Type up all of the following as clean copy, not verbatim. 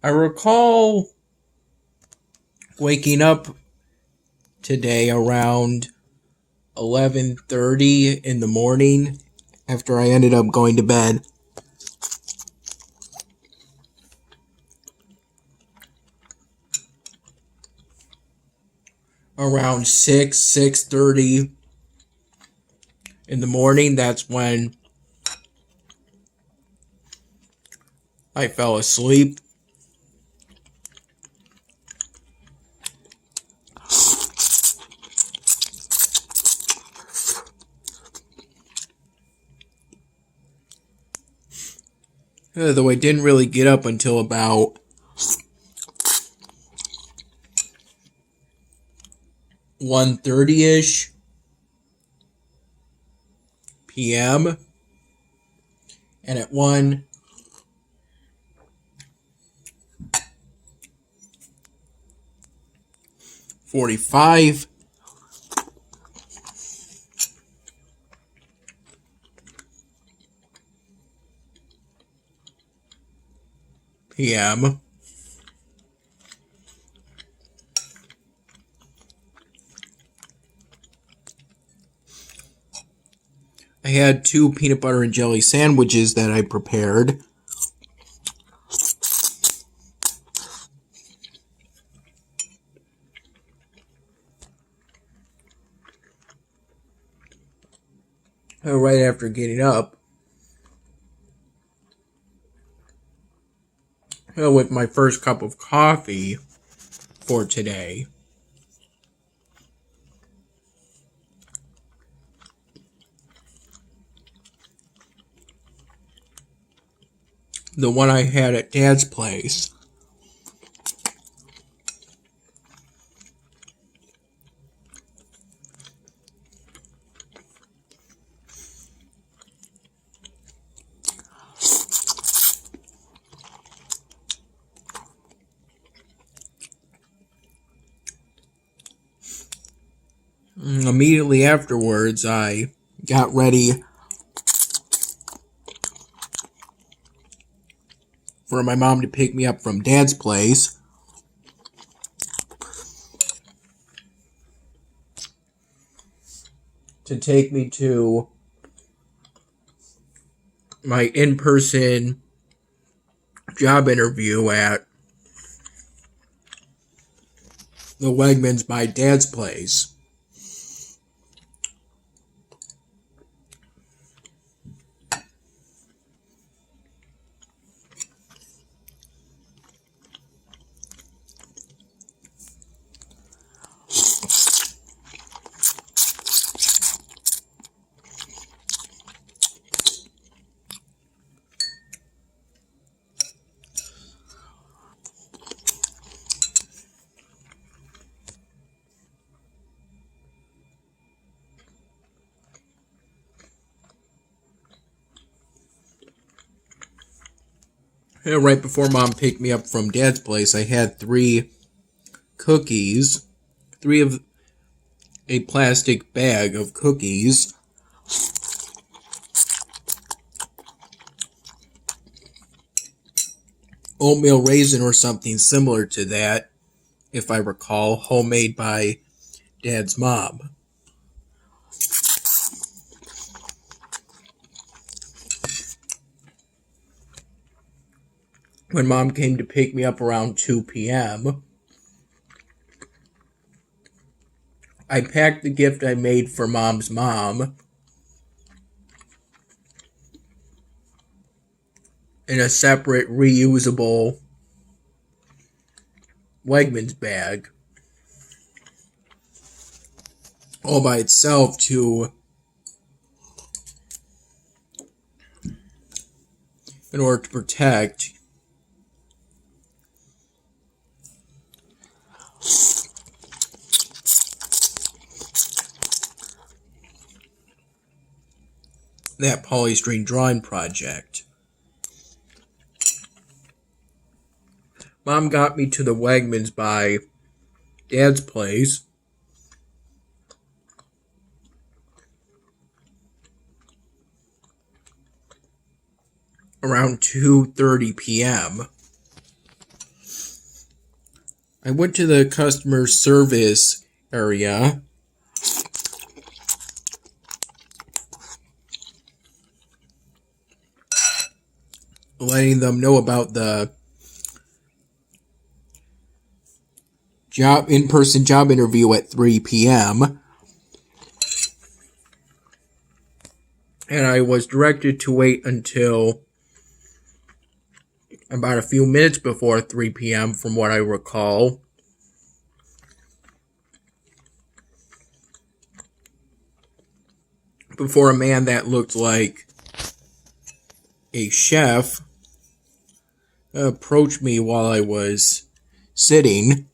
I recall waking up today around 11:30 in the morning after I ended up going to bed around 6:30 in the morning. That's when I fell asleep. Though I didn't really get up until about 1:30ish p.m. And at 1:45 p.m. I had 2 peanut butter and jelly sandwiches that I prepared. Right after getting up. With my first cup of coffee for today. The one I had at Dad's place. Immediately afterwards, I got ready for my mom to pick me up from Dad's place. To take me to my in-person job interview at the Wegmans by Dad's place. Right before Mom picked me up from Dad's place, I had 3 cookies, 3 of a plastic bag of cookies. Oatmeal raisin or something similar to that, if I recall, homemade by Dad's mom. When Mom came to pick me up around 2 p.m., I packed the gift I made for Mom's mom in a separate reusable Wegmans bag all by itself in order to protect that polystyrene drawing project. Mom got me to the Wegmans by Dad's place around 2:30 p.m. I went to the customer service area letting them know about the in-person job interview at 3 p.m. And I was directed to wait until about a few minutes before 3 p.m. from what I recall. Before a man that looked like a chef approached me while I was sitting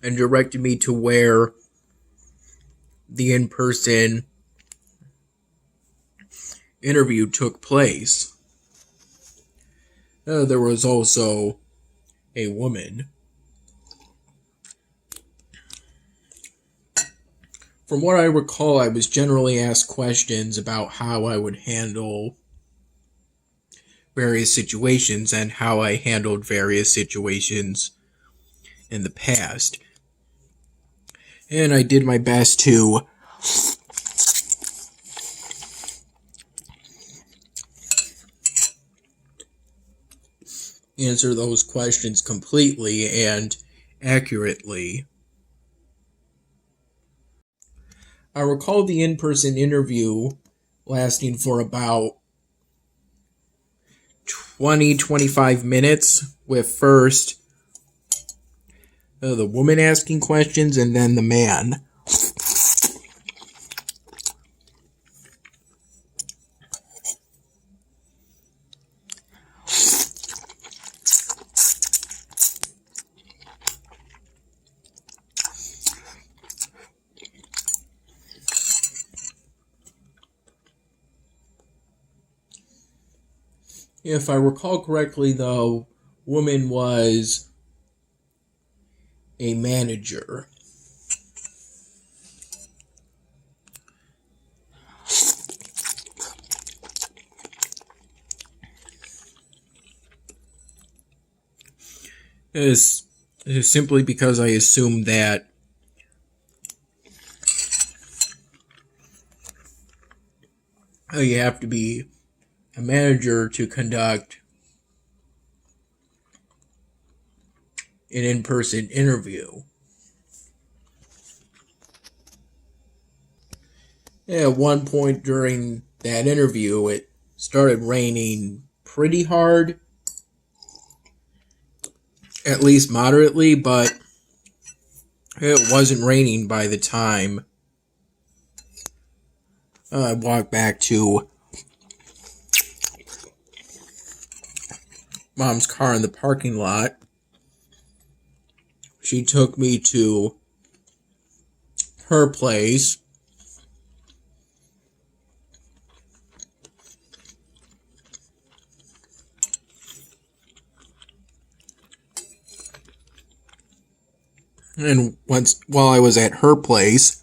and directed me to where the in-person interview took place. There was also a woman. From what I recall, I was generally asked questions about how I would handle various situations and how I handled various situations in the past. And I did my best to answer those questions completely and accurately. I recall the in-person interview lasting for about 20-25 minutes, with first the woman asking questions and then the man. If I recall correctly, the woman was a manager. It is simply because I assumed that you have to be a manager to conduct an in-person interview. At one point during that interview, it started raining pretty hard, at least moderately, but it wasn't raining by the time I walked back to Mom's car in the parking lot. She took me to her place. And while I was at her place,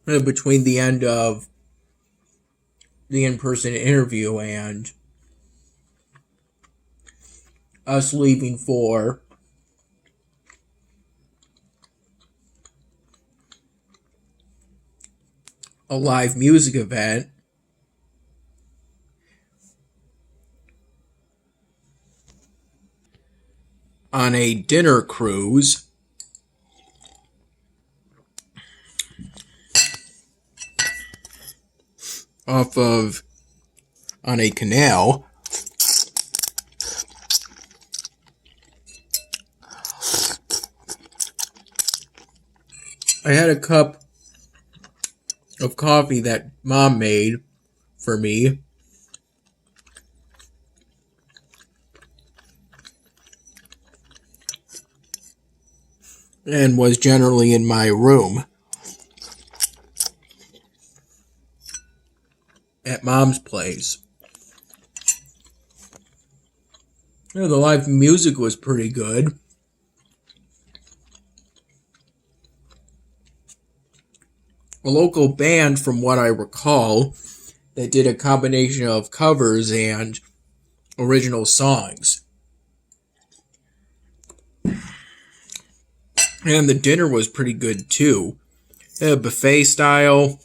between the end of the in-person interview and us leaving for a live music event, on a dinner cruise on a canal. I had a cup of coffee that Mom made for me. and was generally in my room at Mom's place. The live music was pretty good. A local band, from what I recall, that did a combination of covers and original songs. And the dinner was pretty good too. Buffet style.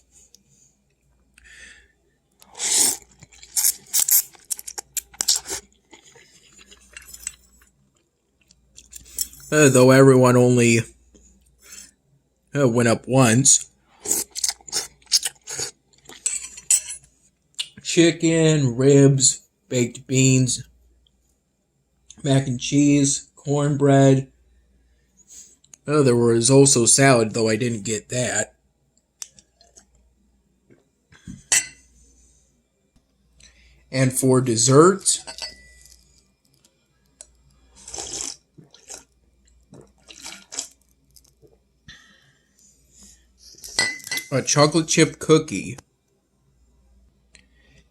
Though everyone only went up once. Chicken, ribs, baked beans, mac and cheese, cornbread. There was also salad, though I didn't get that. And for dessert, a chocolate chip cookie.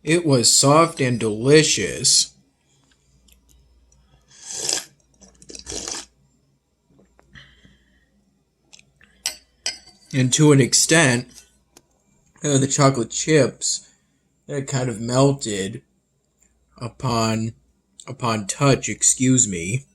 It was soft and delicious. And to an extent, the chocolate chips kind of melted upon touch, excuse me.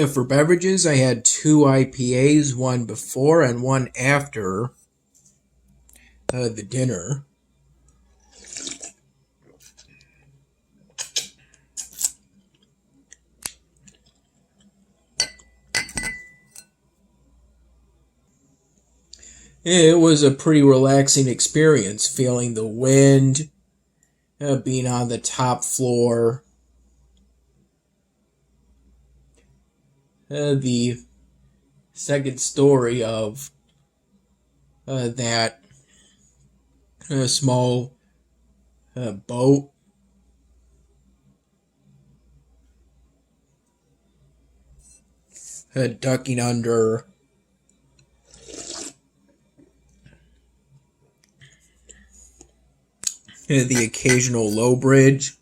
For beverages, I had 2 IPAs, one before and one after the dinner. It was a pretty relaxing experience, feeling the wind, being on the top floor. The second story of that small boat. Ducking under the occasional low bridge.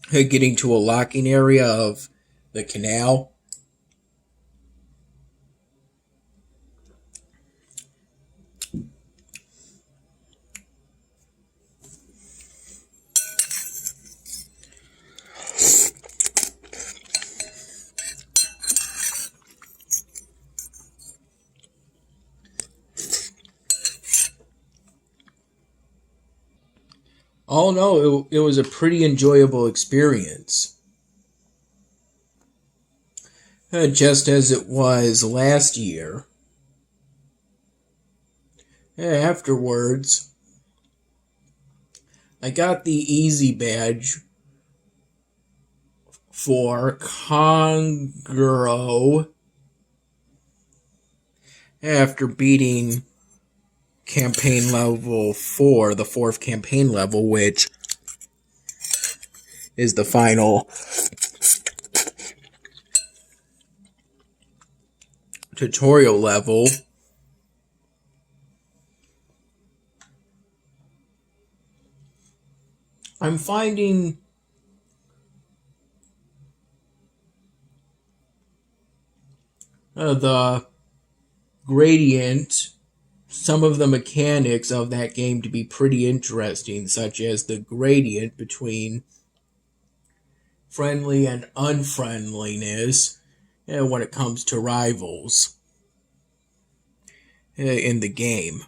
Getting to a locking area of the canal. All in all, it was a pretty enjoyable experience. Just as it was last year. Afterwards, I got the easy badge for Congo after beating campaign level 4, the 4th campaign level, which is the final tutorial level. I'm finding the gradient, some of the mechanics of that game to be pretty interesting, such as the gradient between friendly and unfriendliness when it comes to rivals in the game.